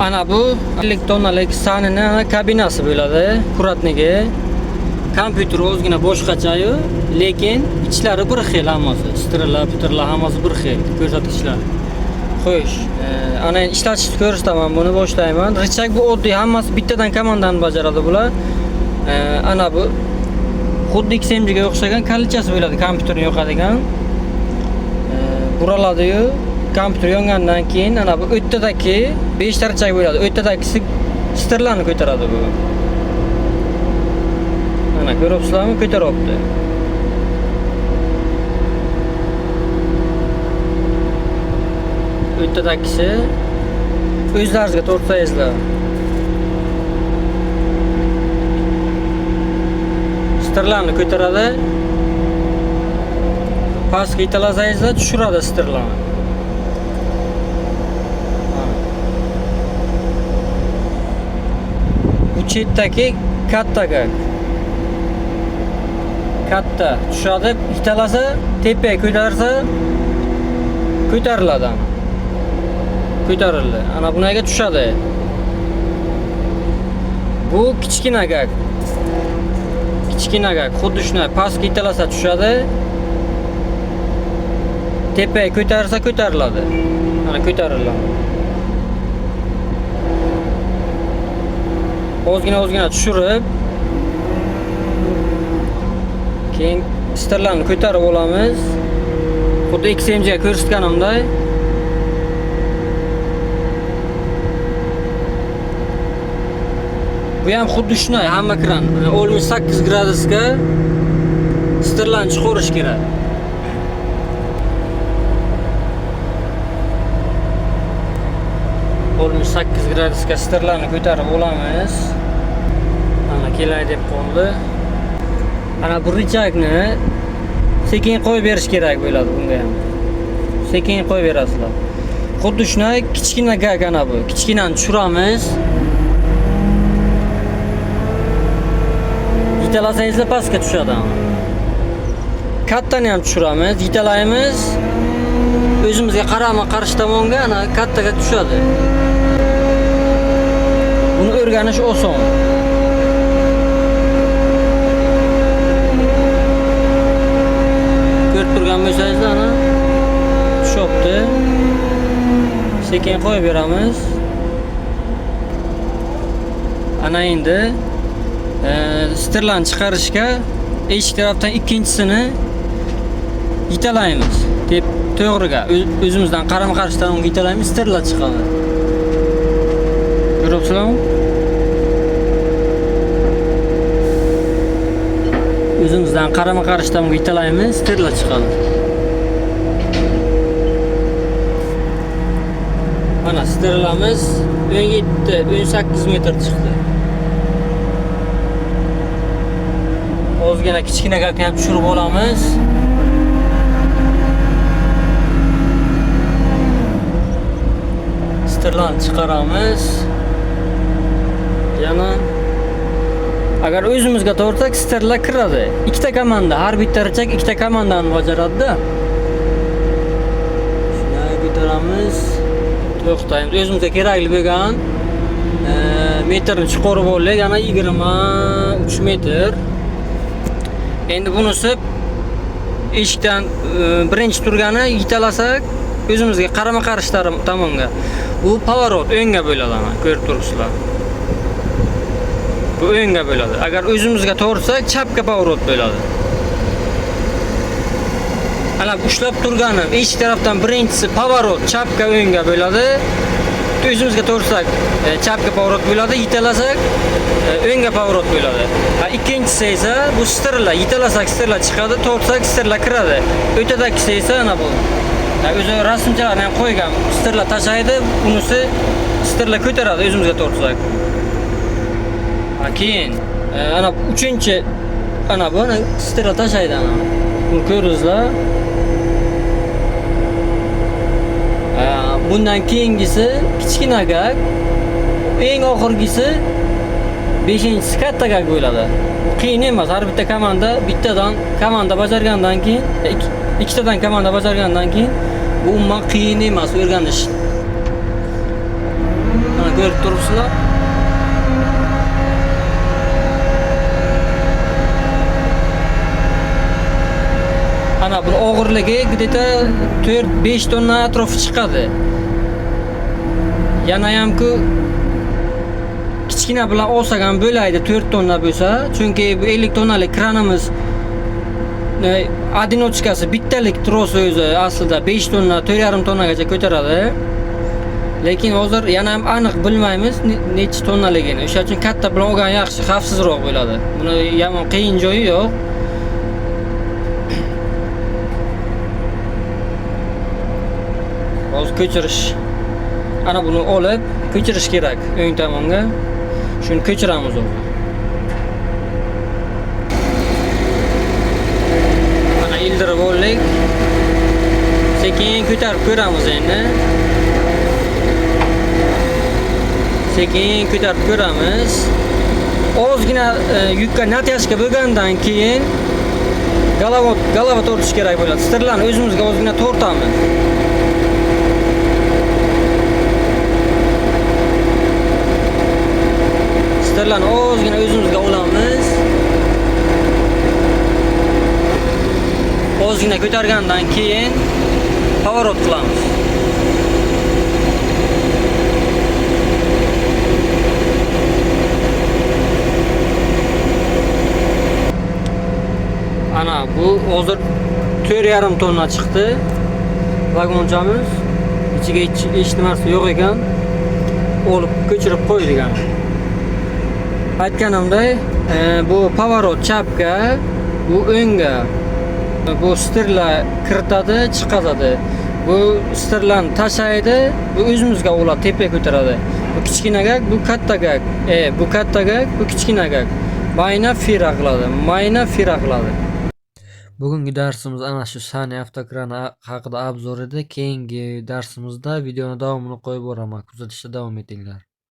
Ana bu 50 tonnalik sanini kabinasi bo'ladi. Kuratniki. Kompyuter o'zgina boshqacha-yu, lekin ichlari bir xil hammasi. Strellar, puterlar hammasi bir xil ko'rsatkichlar. Xo'sh, ana ishlatishni ko'rsataman, buni boshlayman. Richak bu oddiy, hammasi bittadan komandani bajaradi bular. Ana bu xuddi XMG ga o'xshagan kalichasi bo'ladi, kompyuterni yoqadigan. Buraladi-yu, kompyuter yongandan keyin ana bu o'ttadagi 5 ta richak bo'ladi. O'ttadagisi strellarni ko'taradi bu. Ana ko'ryapsizlarmi? Ko'taryapti. O'ttadagisi o'zlaringizga tortsangizlar. Strellarni ko'taradi. Pastga italasangizlar tushiradi strellarni. Bu chetdagi kattaga katta tushadi, italasa, tepaga ko'tarsa ko'tariladi. Ko'tarildi. Ana bunaga tushadi. Bu kichkina gak. Kichkina gak xuddi shunday pastga italasa tushadi. Tepaga ko'tarsa ko'tariladi. Ana ko'tariladi. Ozgina tushirib keyin strellarni ko'tarib olamiz. Xuddi XMG ga ko'rsatganimday. Bu ham xuddi shunday, hamma kran 18 gradusga strellarni chiqarish kerak. Olmuş 8 gradusga strellarni ko'tarib olamiz. Ana kelay deb qoldi. Ana bu richakni sekin qo'yib berish kerak bo'ladi bunga ham. Sekin qo'yib berasizlar. Xuddi shunday kichkina gag ana bu. Kichkinani tushiramiz. Yitalasangizlar pastga tushadi. Kattani ham tushiramiz, yitalaymiz. O'zimizga qarama-qarshi tomonga ana kattaga tushadi. Buni o'rganish oson. Ko'rib turgan bo'lsangizlar ana tushibdi. Sekin qo'yib beramiz. Ana endi strellarni chiqarishga eshik tarafdan ikkinchisini yitalaymiz. Deb to'g'riga o'zimizdan qarama-qarshi tomonga yitalaymiz, strellar chiqadi. Ko'ryapsizlarmi? O'zimizdan qarama-qarshi tomonga yitalaymiz, strellar chiqadi. Mana strellarimiz 17-18 metr chiqdi. Ozgina kichkina gakni ham tushirib olamiz. Strellarni chiqaramiz. Yana agar o'zimizga tortsak strellar kiradi. Ikkita komanda, har bitta richak ikkita komandani bajaradi-da. Shunday ko'taramiz. To'xtaymiz. O'zimizga kerakli bo'lgan metrni chiqarib oldik. Yana 23 metr. Endi bunisi eshikdan birinchi turgani yitalasak o'zimizga qarama-qarshi tomonga. Bu pavorot o'ngga bo'ladi, ana ko'rib turibsizlar. Bu o'ngga bo'ladi. Agar o'zimizga tortsak chapga pavorot bo'ladi. Ana ushlab turgani eshik tarafdan birinchisi pavorot chapga o'ngga bo'ladi. O'zimizga tortsak chapga pavorot bo'ladi, yitalasak o'ngga pavorot bo'ladi. Ikkinchisi esa bu strellar, yitalasak strellar chiqadi, tortsak strellar kiradi. O'tadagisi esa ana bu. O'zi rasmchalarni ham qo'ygan. Strellar tashlaydi, bunisi strellar ko'taradi o'zimizga tortsak. Keyin ana 3-chi ana bu strellar tashlaydi ana. Buni ko'ringizlar. Bundan keyingisi kichkina gag, eng oxirgisi 5-inchisi katta gag bo'ladi. Qiyin emas, har bitta bittadan komanda bajargandan keyin, ikkitadan komanda bajargandan keyin bu umuman qiyin emas o'rganish. Mana ko'rib turibsizlar. Ana bu og'irligi где-то 4-5 tonna atrofi chiqadi. Yana hamku kichkina bilan olsak ham bo'laydi 4 tonna bo'lsa, chunki bu 50 tonnalik kranimiz adinochkasi bittalik trosi o'zi aslida 5 tonna, 4,5 tonnagacha ko'taradi. Lekin hozir yana ham aniq bilmaymiz necha tonnaligini. O'sha uchun katta bilan olgan yaxshi, xavfsizroq bo'ladi. Buni yomon qiyin joyi yo'q. Hozir ko'chirish. Ana buni olib ko'chirish kerak o'ng tomonga. Shuni ko'chiramiz hozir. Mana ildirib oldik. Sekin ko'tarib ko'ramiz endi. Sekin ko'tarib ko'ramiz. Ozgina yukka natyashka bo'lgandan keyin galava tortish kerak bo'ladi. Stirlarni o'zimizga ozgina tortamiz. Stirlarni ozgina o'zimizga olamiz. Ozgina ko'targandan keyin pavorot qilamiz. Ana bu hozir 4,5 tonna chiqdi. Vagonchamiz ichiga hech narsa yo'q ekan. Olib ko'chirib qo'ydik ana. Aytganimdek, bu pavorot chapga, bu o'ngga. Bu stirlar kiritadi, chiqadi. Bu stirlarni tashlaydi, bu o'zimizga oladi, tepaga ko'taradi. Bu kichkina gak, bu katta gak. Bu katta gak, bu kichkina gak. Mayna fira qiladi. Bugungi darsimiz ana shu Sany avtokrani haqida obzor edi. Keyingi darsimizda videoni davomini qo'yib boraman. Kuzatishda davom etinglar.